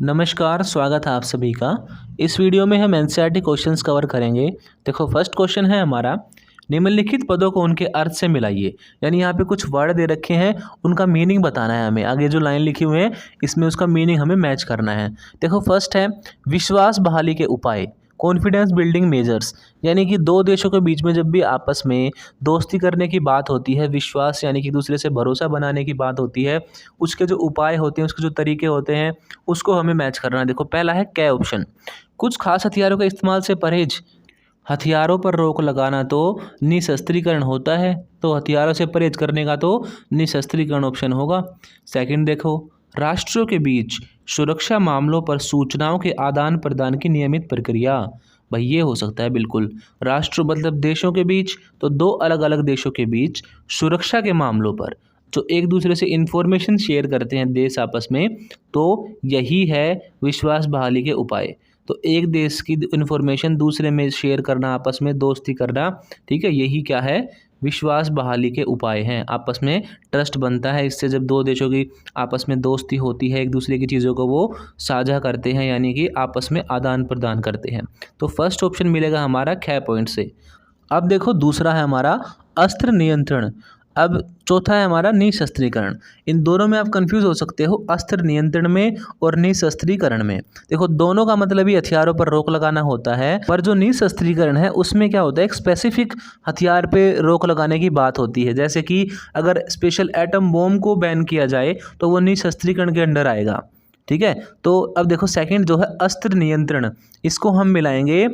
नमस्कार, स्वागत है आप सभी का। इस वीडियो में हम एनसीईआरटी क्वेश्चंस कवर करेंगे। देखो फर्स्ट क्वेश्चन है हमारा, निम्नलिखित पदों को उनके अर्थ से मिलाइए। यानी यहाँ पे कुछ वर्ड दे रखे हैं, उनका मीनिंग बताना है हमें। आगे जो लाइन लिखी हुई है इसमें उसका मीनिंग हमें मैच करना है। देखो फर्स्ट है विश्वास बहाली के उपाय, कॉन्फिडेंस बिल्डिंग मेजर्स। यानी कि दो देशों के बीच में जब भी आपस में दोस्ती करने की बात होती है, विश्वास यानी कि एक दूसरे से भरोसा बनाने की बात होती है, उसके जो उपाय होते हैं, उसके जो तरीके होते हैं, उसको हमें मैच करना है। देखो पहला है कै ऑप्शन, कुछ खास हथियारों के इस्तेमाल से परहेज। हथियारों पर रोक लगाना तो निशस्त्रीकरण होता है, तो हथियारों से परहेज करने का तो निशस्त्रीकरण ऑप्शन होगा। सेकंड देखो, राष्ट्रों के बीच सुरक्षा मामलों पर सूचनाओं के आदान प्रदान की नियमित प्रक्रिया। भाई ये हो सकता है बिल्कुल, राष्ट्र मतलब देशों के बीच, तो दो अलग अलग देशों के बीच सुरक्षा के मामलों पर जो एक दूसरे से इंफॉर्मेशन शेयर करते हैं देश आपस में, तो यही है विश्वास बहाली के उपाय। तो एक देश की इन्फॉर्मेशन दूसरे में शेयर करना, आपस में दोस्ती करना, ठीक है, यही क्या है, विश्वास बहाली के उपाय हैं। आपस में ट्रस्ट बनता है, इससे जब दो देशों की आपस में दोस्ती होती है, एक दूसरे की चीज़ों को वो साझा करते हैं, यानी कि आपस में आदान प्रदान करते हैं। तो फर्स्ट ऑप्शन मिलेगा हमारा ख पॉइंट से। अब देखो दूसरा है हमारा अस्त्र नियंत्रण। अब चौथा है हमारा निशस्त्रीकरण। इन दोनों में आप कंफ्यूज हो सकते हो, अस्त्र नियंत्रण में और निशस्त्रीकरण में। देखो दोनों का मतलब ही हथियारों पर रोक लगाना होता है, पर जो निशस्त्रीकरण है उसमें क्या होता है, एक स्पेसिफिक हथियार पे रोक लगाने की बात होती है। जैसे कि अगर स्पेशल एटम बॉम्ब को बैन किया जाए तो वो निशस्त्रीकरण के अंडर आएगा, ठीक है। तो अब देखो सेकंड जो है अस्त्र नियंत्रण, इसको हम मिलाएंगे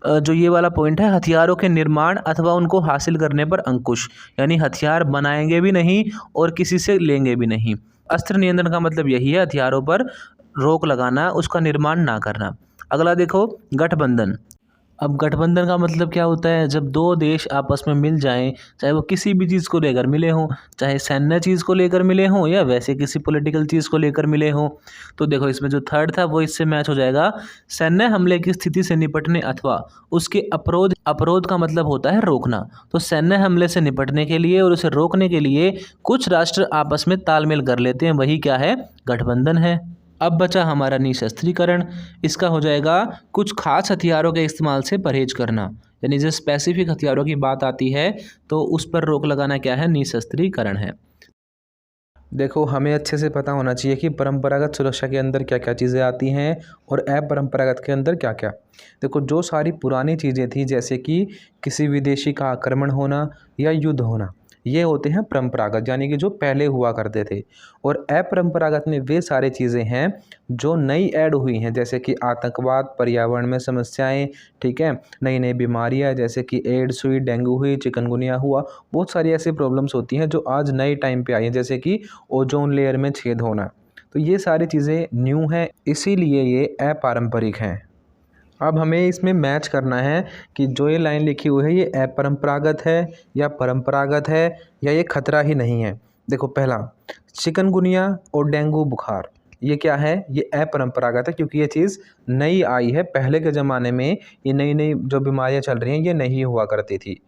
जो ये वाला पॉइंट है, हथियारों के निर्माण अथवा उनको हासिल करने पर अंकुश। यानी हथियार बनाएंगे भी नहीं और किसी से लेंगे भी नहीं। अस्त्र नियंत्रण का मतलब यही है, हथियारों पर रोक लगाना, उसका निर्माण ना करना। अगला देखो गठबंधन। अब गठबंधन का मतलब क्या होता है, जब दो देश आपस में मिल जाएं, चाहे वो किसी भी चीज़ को लेकर मिले हों, चाहे सैन्य चीज़ को लेकर मिले हों या वैसे किसी पॉलिटिकल चीज़ को लेकर मिले हों। तो देखो इसमें जो थर्ड था वो इससे मैच हो जाएगा, सैन्य हमले की स्थिति से निपटने अथवा उसके अवरोध। अवरोध का मतलब होता है रोकना, तो सैन्य हमले से निपटने के लिए और उसे रोकने के लिए कुछ राष्ट्र आपस में तालमेल कर लेते हैं, वही क्या है, गठबंधन है। अब बचा हमारा निशस्त्रीकरण, इसका हो जाएगा कुछ खास हथियारों के इस्तेमाल से परहेज करना। यानी जो स्पेसिफिक हथियारों की बात आती है तो उस पर रोक लगाना क्या है, निशस्त्रीकरण है। देखो हमें अच्छे से पता होना चाहिए कि परंपरागत सुरक्षा के अंदर क्या क्या चीज़ें आती हैं और अपरंपरागत के अंदर क्या क्या। देखो जो सारी पुरानी चीज़ें थी, जैसे कि किसी विदेशी का आक्रमण होना या युद्ध होना, ये होते हैं परंपरागत, यानी कि जो पहले हुआ करते थे। और अपरंपरागत में वे सारी चीज़ें हैं जो नई ऐड हुई हैं, जैसे कि आतंकवाद, पर्यावरण में समस्याएं, ठीक है, नई नई बीमारियां जैसे कि एड्स हुई, डेंगू हुई, चिकनगुनिया हुआ, बहुत सारी ऐसी प्रॉब्लम्स होती हैं जो आज नए टाइम पे आई हैं, जैसे कि ओजोन लेयर में छेद होना। तो ये सारी चीज़ें न्यू हैं, इसीलिए ये अपारंपरिक हैं। अब हमें इसमें मैच करना है कि जो ये लाइन लिखी हुई है ये अपरंपरागत है या परंपरागत है या ये खतरा ही नहीं है। देखो पहला, चिकनगुनिया और डेंगू बुखार, ये क्या है, ये अपरंपरागत है, क्योंकि ये चीज़ नई आई है। पहले के ज़माने में ये नई नई जो बीमारियां चल रही हैं ये नहीं हुआ करती थी,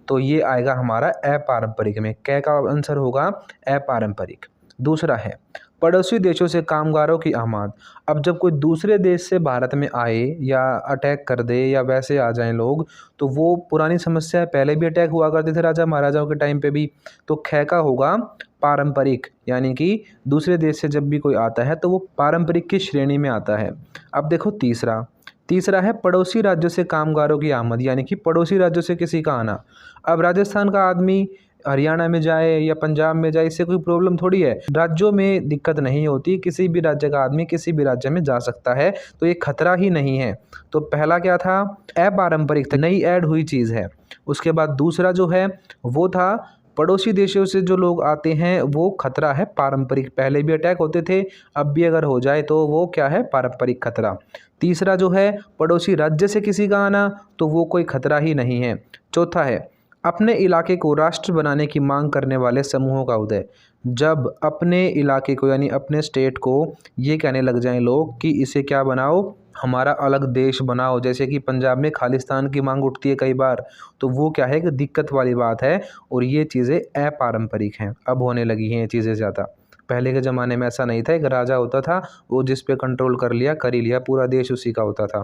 तो ये आएगा हमारा अपारंपरिक में। कै का आंसर होगा अपारंपरिक। दूसरा है पड़ोसी देशों से कामगारों की आमद। अब जब कोई दूसरे देश से भारत में आए या अटैक कर दे या वैसे आ जाएं लोग, तो वो पुरानी समस्या है, पहले भी अटैक हुआ करते थे राजा महाराजाओं के टाइम पे भी। तो ख का होगा पारंपरिक, यानी कि दूसरे देश से जब भी कोई आता है तो वो पारंपरिक की श्रेणी में आता है। अब देखो तीसरा, तीसरा है पड़ोसी राज्यों से कामगारों की आमद, यानी कि पड़ोसी राज्यों से किसी का आना। अब राजस्थान का आदमी हरियाणा में जाए या पंजाब में जाए, इससे कोई प्रॉब्लम थोड़ी है, राज्यों में दिक्कत नहीं होती, किसी भी राज्य का आदमी किसी भी राज्य में जा सकता है, तो ये खतरा ही नहीं है। तो पहला क्या था, अपारंपरिक था, नई ऐड हुई चीज़ है। उसके बाद दूसरा जो है वो था पड़ोसी देशों से जो लोग आते हैं वो खतरा है पारंपरिक, पहले भी अटैक होते थे, अब भी अगर हो जाए तो वो क्या है, पारंपरिक खतरा। तीसरा जो है पड़ोसी राज्य से किसी का आना, तो वो कोई खतरा ही नहीं है। चौथा है अपने इलाके को राष्ट्र बनाने की मांग करने वाले समूहों का उदय। जब अपने इलाके को यानी अपने स्टेट को ये कहने लग जाएं लोग कि इसे क्या बनाओ, हमारा अलग देश बनाओ, जैसे कि पंजाब में खालिस्तान की मांग उठती है कई बार, तो वो क्या है कि दिक्कत वाली बात है और ये चीज़ें अपारंपरिक हैं, अब होने लगी हैं ये चीज़ें ज़्यादा। पहले के ज़माने में ऐसा नहीं था, एक राजा होता था, वो जिस पे कंट्रोल कर ही लिया, पूरा देश उसी का होता था।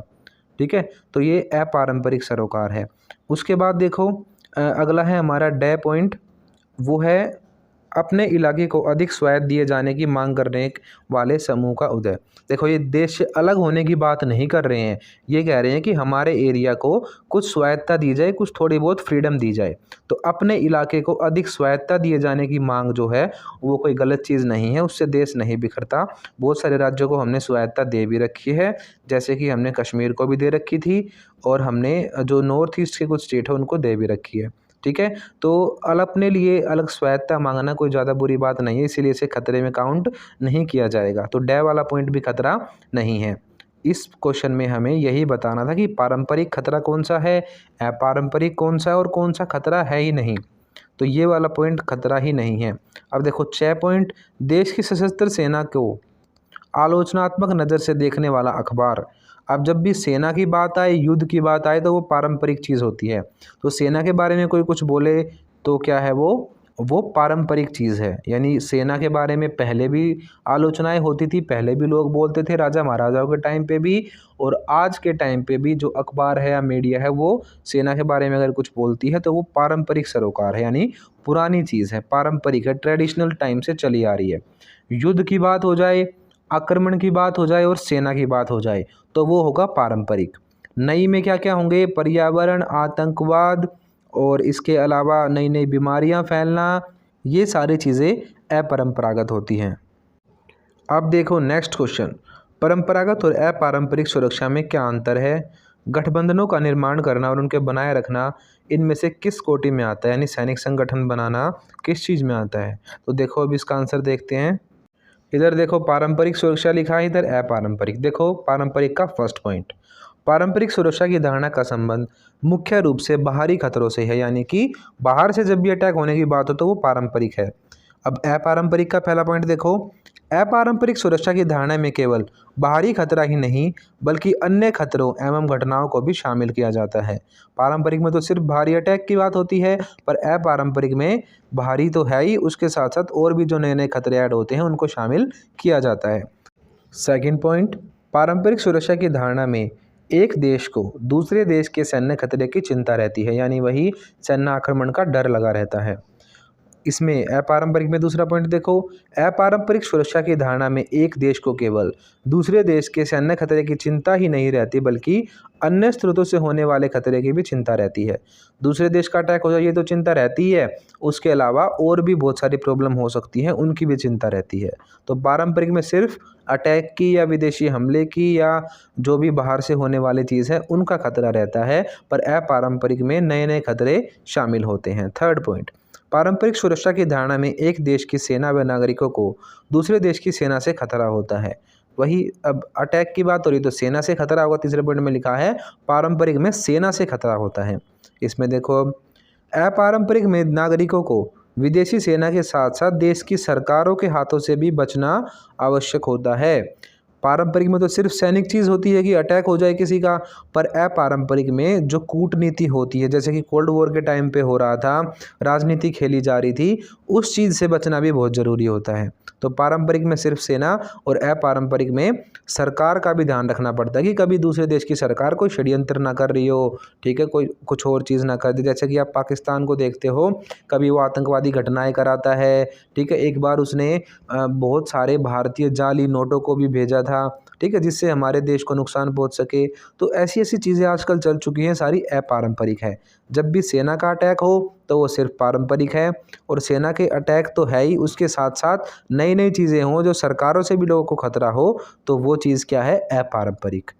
ठीक है, तो ये अपारंपरिक सरोकार है। उसके बाद देखो अगला है हमारा डे पॉइंट, वो है अपने इलाके को अधिक स्वायत्त दिए जाने की मांग करने वाले समूह का उदय। देखो ये देश से अलग होने की बात नहीं कर रहे हैं, ये कह रहे हैं कि हमारे एरिया को कुछ स्वायत्तता दी जाए, कुछ थोड़ी बहुत फ्रीडम दी जाए। तो अपने इलाके को अधिक स्वायत्तता दिए जाने की मांग जो है वो कोई गलत चीज़ नहीं है, उससे देश नहीं बिखरता। बहुत सारे राज्यों को हमने स्वायत्तता दे भी रखी है, जैसे कि हमने कश्मीर को भी दे रखी थी और हमने जो नॉर्थ ईस्ट के कुछ स्टेट है उनको दे भी रखी है। ठीक है, तो अपने लिए अलग स्वायत्तता मांगना कोई ज़्यादा बुरी बात नहीं है, इसीलिए इसे खतरे में काउंट नहीं किया जाएगा। तो डे वाला पॉइंट भी खतरा नहीं है। इस क्वेश्चन में हमें यही बताना था कि पारंपरिक खतरा कौन सा है, अपारंपरिक कौन सा है और कौन सा खतरा है ही नहीं। तो ये वाला पॉइंट खतरा ही नहीं है। अब देखो 6 पॉइंट, देश की सशस्त्र सेना को आलोचनात्मक नज़र से देखने वाला अखबार। अब जब भी सेना की बात आए, युद्ध की बात आए, तो वो पारंपरिक चीज़ होती है। तो सेना के बारे में कोई कुछ बोले तो क्या है वो पारंपरिक चीज़ है। यानी सेना के बारे में पहले भी आलोचनाएं होती थी, पहले भी लोग बोलते थे, राजा महाराजाओं के टाइम पे भी और आज के टाइम पे भी जो अखबार है या मीडिया है वो सेना के बारे में अगर कुछ बोलती है तो वो पारंपरिक सरोकार है, यानी पुरानी चीज़ है, पारंपरिक है, ट्रेडिशनल टाइम से चली आ रही है। युद्ध की बात हो जाए, आक्रमण की बात हो जाए और सेना की बात हो जाए तो वो होगा पारंपरिक। नई में क्या क्या होंगे, पर्यावरण, आतंकवाद और इसके अलावा नई नई बीमारियां फैलना, ये सारी चीज़ें अपरंपरागत होती हैं। अब देखो नेक्स्ट क्वेश्चन, परंपरागत और अपारंपरिक सुरक्षा में क्या अंतर है? गठबंधनों का निर्माण करना और उनके बनाए रखना इनमें से किस कोटि में आता है, यानी सैनिक संगठन बनाना किस चीज़ में आता है? तो देखो अब इसका आंसर देखते हैं। इधर देखो पारंपरिक सुरक्षा लिखा है, इधर अपारंपरिक। देखो पारंपरिक का फर्स्ट पॉइंट, पारंपरिक सुरक्षा की धारणा का संबंध मुख्य रूप से बाहरी खतरों से है, यानी कि बाहर से जब भी अटैक होने की बात हो तो वो पारंपरिक है। अब अपारंपरिक का पहला पॉइंट देखो, अपारंपरिक सुरक्षा की धारणा में केवल बाहरी खतरा ही नहीं बल्कि अन्य खतरों एवं घटनाओं को भी शामिल किया जाता है। पारंपरिक में तो सिर्फ बाहरी अटैक की बात होती है, पर अपारंपरिक में बाहरी तो है ही, उसके साथ साथ और भी जो नए नए खतरे ऐड होते हैं उनको शामिल किया जाता है। सेकंड पॉइंट, पारंपरिक सुरक्षा की धारणा में एक देश को दूसरे देश के सैन्य खतरे की चिंता रहती है, यानी वही सैन्य आक्रमण का डर लगा रहता है। इसमें अपारंपरिक में दूसरा पॉइंट देखो, अपारंपरिक सुरक्षा की धारणा में एक देश को केवल दूसरे देश के सैन्य खतरे की चिंता ही नहीं रहती बल्कि अन्य स्रोतों से होने वाले खतरे की भी चिंता रहती है। दूसरे देश का अटैक हो जाए ये तो चिंता रहती है, उसके अलावा और भी बहुत सारी प्रॉब्लम हो सकती हैं, उनकी भी चिंता रहती है। तो पारंपरिक में सिर्फ अटैक की या विदेशी हमले की या जो भी बाहर से होने वाली चीज़ है उनका खतरा रहता है, पर अपारंपरिक में नए नए खतरे शामिल होते हैं। थर्ड पॉइंट, पारंपरिक सुरक्षा की धारणा में एक देश की सेना व नागरिकों को दूसरे देश की सेना से खतरा होता है। वही अब अटैक की बात हो रही तो सेना से खतरा होगा, तीसरे पॉइंट में लिखा है पारंपरिक में सेना से खतरा होता है। इसमें देखो अब अपारंपरिक में नागरिकों को विदेशी सेना के साथ साथ देश की सरकारों के हाथों से भी बचना आवश्यक होता है। पारंपरिक में तो सिर्फ सैनिक चीज़ होती है कि अटैक हो जाए किसी का, पर अपारंपरिक में जो कूटनीति होती है, जैसे कि कोल्ड वॉर के टाइम पे हो रहा था, राजनीति खेली जा रही थी, उस चीज़ से बचना भी बहुत ज़रूरी होता है। तो पारंपरिक में सिर्फ सेना और अपारंपरिक में सरकार का भी ध्यान रखना पड़ता है कि कभी दूसरे देश की सरकार कोई षड्यंत्र ना कर रही हो, ठीक है, कोई कुछ और चीज़ ना कर दे। जैसे कि आप पाकिस्तान को देखते हो, कभी वो आतंकवादी घटनाएं कराता है, ठीक है, एक बार उसने बहुत सारे भारतीय जाली नोटों को भी भेजा था, ठीक है, जिससे हमारे देश को नुकसान पहुंच सके। तो ऐसी ऐसी चीज़ें आजकल चल चुकी हैं, सारी अपारंपरिक है। जब भी सेना का अटैक हो तो वो सिर्फ पारंपरिक है, और सेना के अटैक तो है ही, उसके साथ साथ नई नई चीज़ें हों जो सरकारों से भी लोगों को खतरा हो तो वो चीज़ क्या है, अपारंपरिक।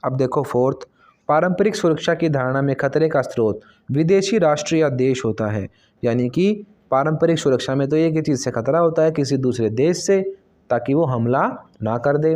अब देखो फोर्थ, पारंपरिक सुरक्षा की धारणा में खतरे का स्रोत विदेशी राष्ट्र या देश होता है, यानी कि पारंपरिक सुरक्षा में तो एक ही चीज़ से खतरा होता है, किसी दूसरे देश से, ताकि वो हमला ना कर दे।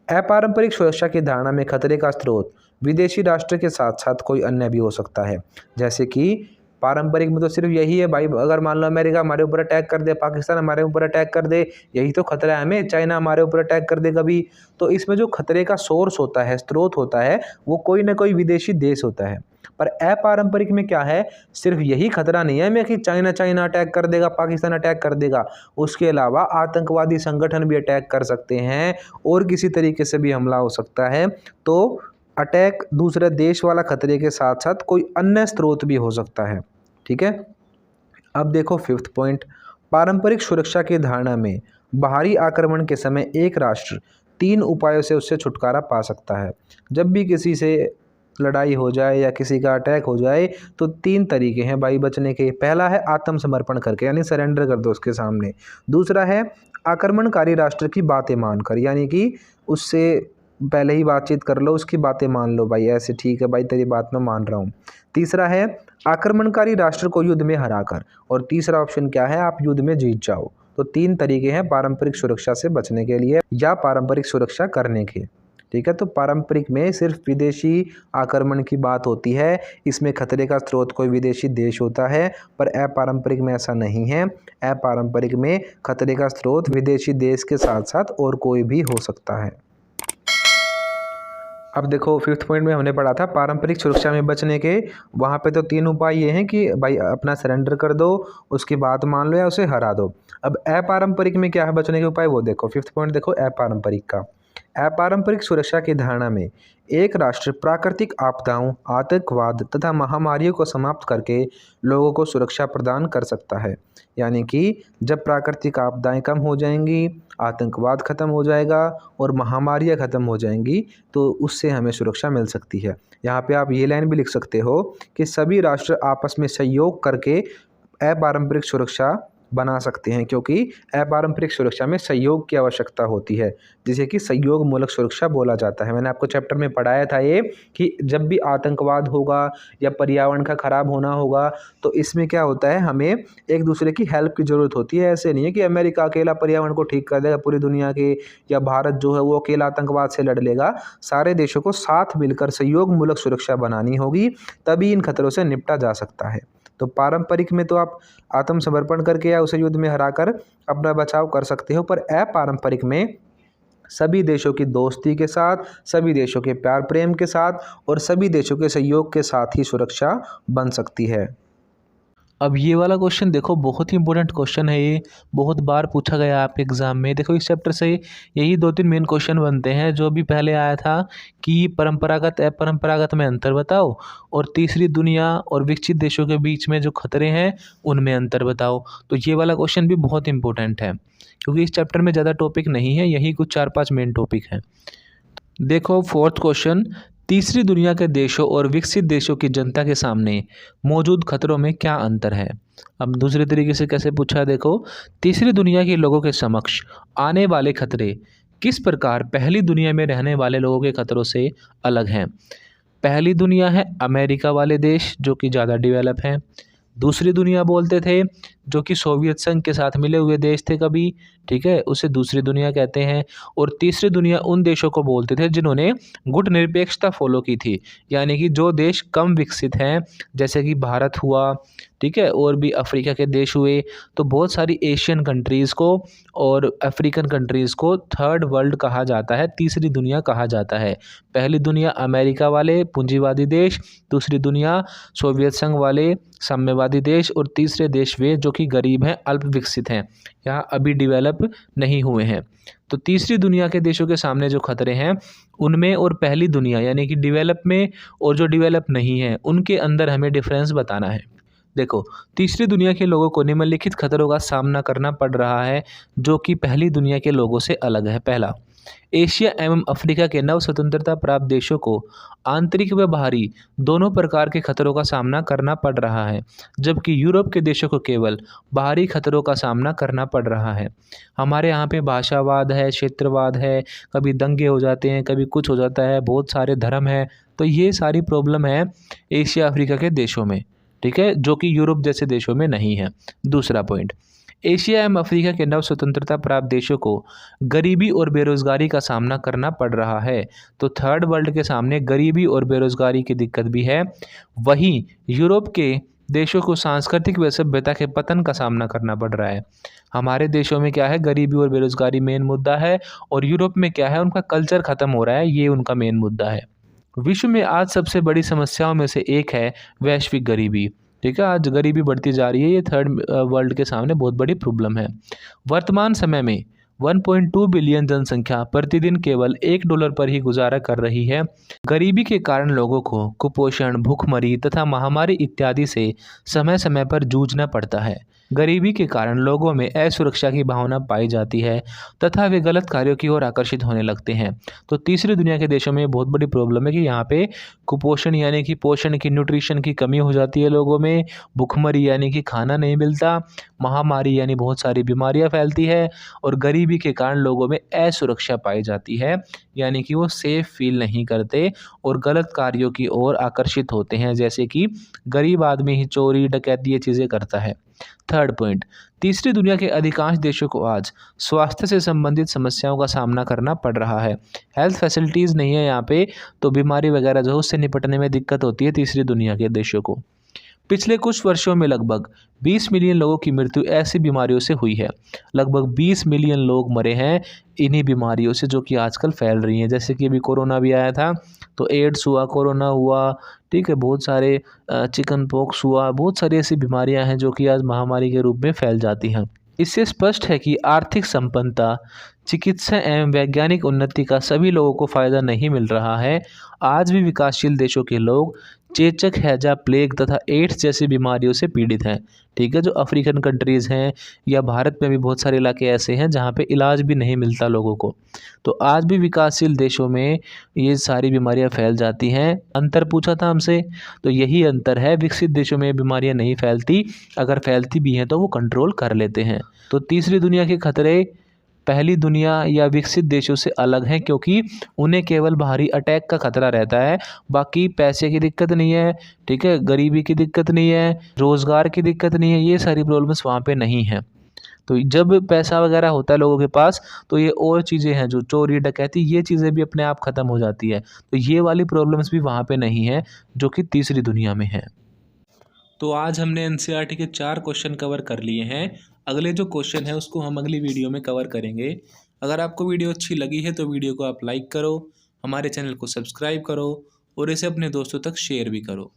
अपारंपरिक सुरक्षा की धारणा में खतरे का स्रोत विदेशी राष्ट्र के साथ साथ कोई अन्य भी हो सकता है, जैसे कि पारंपरिक में तो सिर्फ यही है भाई, अगर मान लो अमेरिका हमारे ऊपर अटैक कर दे, पाकिस्तान हमारे ऊपर अटैक कर दे, यही तो खतरा है हमें, चाइना हमारे ऊपर अटैक कर दे कभी। तो इसमें जो खतरे का सोर्स होता है, स्रोत होता है, वो कोई ना कोई विदेशी देश होता है। पर अपारंपरिक में क्या है, सिर्फ यही खतरा नहीं है हमें कि चाइना अटैक कर देगा, पाकिस्तान अटैक कर देगा, उसके अलावा आतंकवादी संगठन भी अटैक कर सकते हैं और किसी तरीके से भी हमला हो सकता है। तो अटैक दूसरे देश वाला खतरे के साथ साथ कोई अन्य स्रोत भी हो सकता है। ठीक है, अब देखो 5th पॉइंट, पारंपरिक सुरक्षा की धारणा में बाहरी आक्रमण के समय एक राष्ट्र 3 उपायों से उससे छुटकारा पा सकता है। जब भी किसी से लड़ाई हो जाए या किसी का अटैक हो जाए तो 3 तरीके हैं भाई बचने के। पहला है आत्मसमर्पण करके, यानी सरेंडर कर दो उसके सामने। दूसरा है आक्रमणकारी राष्ट्र की बातें मानकर, यानी कि उससे पहले ही बातचीत कर लो, उसकी बातें मान लो, भाई ऐसे ठीक है भाई तेरी बात मैं मान रहा हूँ। तीसरा है आक्रमणकारी राष्ट्र को युद्ध में हराकर, और तीसरा ऑप्शन क्या है, आप युद्ध में जीत जाओ। तो 3 तरीके हैं पारंपरिक सुरक्षा से बचने के लिए या पारंपरिक सुरक्षा करने के। ठीक है, तो पारंपरिक में सिर्फ विदेशी आक्रमण की बात होती है, इसमें खतरे का स्रोत कोई विदेशी देश होता है। पर अपारंपरिक में ऐसा नहीं है, अपारंपरिक में खतरे का स्रोत विदेशी देश के साथ साथ और कोई भी हो सकता है। अब देखो 5th पॉइंट में हमने पढ़ा था पारंपरिक सुरक्षा में बचने के, वहाँ पे तो 3 उपाय ये हैं कि भाई अपना सरेंडर कर दो, उसकी बात मान लो या उसे हरा दो। अब अपारंपरिक में क्या है बचने के उपाय, वो देखो 5th पॉइंट देखो अपारंपरिक का। अपारंपरिक सुरक्षा की धारणा में एक राष्ट्र प्राकृतिक आपदाओं, आतंकवाद तथा महामारियों को समाप्त करके लोगों को सुरक्षा प्रदान कर सकता है। यानी कि जब प्राकृतिक आपदाएं कम हो जाएंगी, आतंकवाद खत्म हो जाएगा और महामारियां खत्म हो जाएंगी, तो उससे हमें सुरक्षा मिल सकती है। यहाँ पे आप ये लाइन भी लिख सकते हो कि सभी राष्ट्र आपस में सहयोग करके अपारंपरिक सुरक्षा बना सकते हैं, क्योंकि अपारंपरिक सुरक्षा में सहयोग की आवश्यकता होती है, जिसे कि सहयोग मूलक सुरक्षा बोला जाता है। मैंने आपको चैप्टर में पढ़ाया था ये कि जब भी आतंकवाद होगा या पर्यावरण का खराब होना होगा, तो इसमें क्या होता है, हमें एक दूसरे की हेल्प की ज़रूरत होती है। ऐसे नहीं है कि अमेरिका अकेला पर्यावरण को ठीक कर देगा पूरी दुनिया के, या भारत जो है वो अकेला आतंकवाद से लड़ लेगा। सारे देशों को साथ मिलकर सहयोग मूलक सुरक्षा बनानी होगी, तभी इन खतरों से निपटा जा सकता है। तो पारंपरिक में तो आप आत्मसमर्पण करके या उसे युद्ध में हराकर अपना बचाव कर सकते हो, पर अपारंपरिक में सभी देशों की दोस्ती के साथ, सभी देशों के प्यार प्रेम के साथ और सभी देशों के सहयोग के साथ ही सुरक्षा बन सकती है। अब ये वाला क्वेश्चन देखो, बहुत ही इंपॉर्टेंट क्वेश्चन है ये, बहुत बार पूछा गया है आपके एग्ज़ाम में। देखो इस चैप्टर से यही 2-3 मेन क्वेश्चन बनते हैं। जो भी पहले आया था कि परंपरागत अपरंपरागत में अंतर बताओ, और तीसरी दुनिया और विकसित देशों के बीच में जो खतरे हैं उनमें अंतर बताओ। तो ये वाला क्वेश्चन भी बहुत इंपॉर्टेंट है, क्योंकि इस चैप्टर में ज़्यादा टॉपिक नहीं है, यही कुछ 4-5 मेन टॉपिक हैं। देखो 4th क्वेश्चन, तीसरी दुनिया के देशों और विकसित देशों की जनता के सामने मौजूद खतरों में क्या अंतर है। अब दूसरे तरीके से कैसे पूछा है, देखो तीसरी दुनिया के लोगों के समक्ष आने वाले खतरे किस प्रकार पहली दुनिया में रहने वाले लोगों के खतरों से अलग हैं। पहली दुनिया है अमेरिका वाले देश जो कि ज़्यादा डेवलप हैं। दूसरी दुनिया बोलते थे जो कि सोवियत संघ के साथ मिले हुए देश थे कभी, ठीक है, उसे दूसरी दुनिया कहते हैं। और तीसरी दुनिया उन देशों को बोलते थे जिन्होंने गुटनिरपेक्षता फॉलो की थी, यानी कि जो देश कम विकसित हैं, जैसे कि भारत हुआ, ठीक है, और भी अफ्रीका के देश हुए। तो बहुत सारी एशियन कंट्रीज़ को और अफ्रीकन कंट्रीज़ को थर्ड वर्ल्ड कहा जाता है, तीसरी दुनिया कहा जाता है। पहली दुनिया अमेरिका वाले पूंजीवादी देश, दूसरी दुनिया सोवियत संघ वाले साम्यवादी देश, और तीसरे देश वे जो कि गरीब हैं, अल्प विकसित हैं, यहाँ अभी डेवलप नहीं हुए हैं। तो तीसरी दुनिया के देशों के सामने जो खतरे हैं उनमें और पहली दुनिया यानी कि डेवलप में और जो डेवलप नहीं है उनके अंदर हमें डिफरेंस बताना है। देखो तीसरी दुनिया के लोगों को निम्नलिखित खतरों का सामना करना पड़ रहा है जो कि पहली दुनिया के लोगों से अलग है। पहला, एशिया एवं अफ्रीका के नव स्वतंत्रता प्राप्त देशों को आंतरिक व बाहरी दोनों प्रकार के खतरों का सामना करना पड़ रहा है, जबकि यूरोप के देशों को केवल बाहरी खतरों का सामना करना पड़ रहा है। हमारे यहाँ पे भाषावाद है, क्षेत्रवाद है, कभी दंगे हो जाते हैं, कभी कुछ हो जाता है, बहुत सारे धर्म है। तो ये सारी प्रॉब्लम है एशिया अफ्रीका के देशों में, ठीक है, जो कि यूरोप जैसे देशों में नहीं है। दूसरा पॉइंट, एशिया एवं अफ्रीका के नव स्वतंत्रता प्राप्त देशों को गरीबी और बेरोजगारी का सामना करना पड़ रहा है। तो थर्ड वर्ल्ड के सामने गरीबी और बेरोजगारी की दिक्कत भी है। वहीं यूरोप के देशों को सांस्कृतिक व सभ्यता के पतन का सामना करना पड़ रहा है। हमारे देशों में क्या है, गरीबी और बेरोजगारी मेन मुद्दा है, और यूरोप में क्या है, उनका कल्चर ख़त्म हो रहा है, ये उनका मेन मुद्दा है। विश्व में आज सबसे बड़ी समस्याओं में से एक है वैश्विक गरीबी। ठीक है, आज गरीबी बढ़ती जा रही है, ये थर्ड वर्ल्ड के सामने बहुत बड़ी प्रॉब्लम है। वर्तमान समय में 1.2 बिलियन जनसंख्या प्रतिदिन केवल $1 पर ही गुजारा कर रही है। गरीबी के कारण लोगों को कुपोषण, भूखमरी तथा महामारी इत्यादि से समय समय पर जूझना पड़ता है। गरीबी के कारण लोगों में असुरक्षा की भावना पाई जाती है तथा वे गलत कार्यों की ओर आकर्षित होने लगते हैं। तो तीसरी दुनिया के देशों में बहुत बड़ी प्रॉब्लम है कि यहाँ पे कुपोषण यानी कि पोषण की, न्यूट्रिशन की कमी हो जाती है लोगों में, भूखमरी यानी कि खाना नहीं मिलता, महामारी यानी बहुत सारी बीमारियाँ फैलती है, और गरीबी के कारण लोगों में असुरक्षा पाई जाती है, यानी कि वो सेफ फील नहीं करते और गलत कार्यों की ओर आकर्षित होते हैं, जैसे कि गरीब आदमी ही चोरी, डकैती, ये चीज़ें करता है। थर्ड पॉइंट, तीसरी दुनिया के अधिकांश देशों को आज स्वास्थ्य से संबंधित समस्याओं का सामना करना पड़ रहा है। हेल्थ फैसिलिटीज़ नहीं है यहाँ पे, तो बीमारी वगैरह जो है उससे निपटने में दिक्कत होती है तीसरी दुनिया के देशों को। पिछले कुछ वर्षों में लगभग 20 मिलियन लोगों की मृत्यु ऐसी बीमारियों से हुई है। लगभग 20 मिलियन लोग मरे हैं इन्हीं बीमारियों से जो कि आजकल फैल रही हैं। जैसे कि अभी कोरोना भी आया था, तो एड्स हुआ, कोरोना हुआ, ठीक है, बहुत सारे चिकन पॉक्स हुआ, बहुत सारी ऐसी बीमारियां हैं जो कि आज महामारी के रूप में फैल जाती हैं। इससे स्पष्ट है कि आर्थिक संपन्नता, चिकित्सा एवं वैज्ञानिक उन्नति का सभी लोगों को फ़ायदा नहीं मिल रहा है। आज भी विकासशील देशों के लोग चेचक, हैजा, प्लेग तथा एड्स जैसी बीमारियों से पीड़ित हैं। ठीक है, जो अफ्रीकन कंट्रीज़ हैं या भारत में भी बहुत सारे इलाके ऐसे हैं जहाँ पे इलाज भी नहीं मिलता लोगों को। तो आज भी विकासशील देशों में ये सारी बीमारियाँ फैल जाती हैं। अंतर पूछा था हमसे, तो यही अंतर है, विकसित देशों में बीमारियाँ नहीं फैलती, अगर फैलती भी हैं तो वो कंट्रोल कर लेते हैं। तो तीसरी दुनिया के खतरे पहली दुनिया या विकसित देशों से अलग हैं, क्योंकि उन्हें केवल बाहरी अटैक का खतरा रहता है, बाकी पैसे की दिक्कत नहीं है, ठीक है, गरीबी की दिक्कत नहीं है, रोज़गार की दिक्कत नहीं है, ये सारी प्रॉब्लम्स वहाँ पे नहीं हैं। तो जब पैसा वगैरह होता है लोगों के पास, तो ये और चीज़ें हैं, जो चोरी, डकैती, ये चीज़ें भी अपने आप ख़त्म हो जाती है। तो ये वाली प्रॉब्लम्स भी वहाँ पे नहीं है जो कि तीसरी दुनिया में है। तो आज हमने एनसीईआरटी के 4 क्वेश्चन कवर कर लिए हैं। अगले जो क्वेश्चन है उसको हम अगली वीडियो में कवर करेंगे। अगर आपको वीडियो अच्छी लगी है तो वीडियो को आप लाइक करो, हमारे चैनल को सब्सक्राइब करो और इसे अपने दोस्तों तक शेयर भी करो।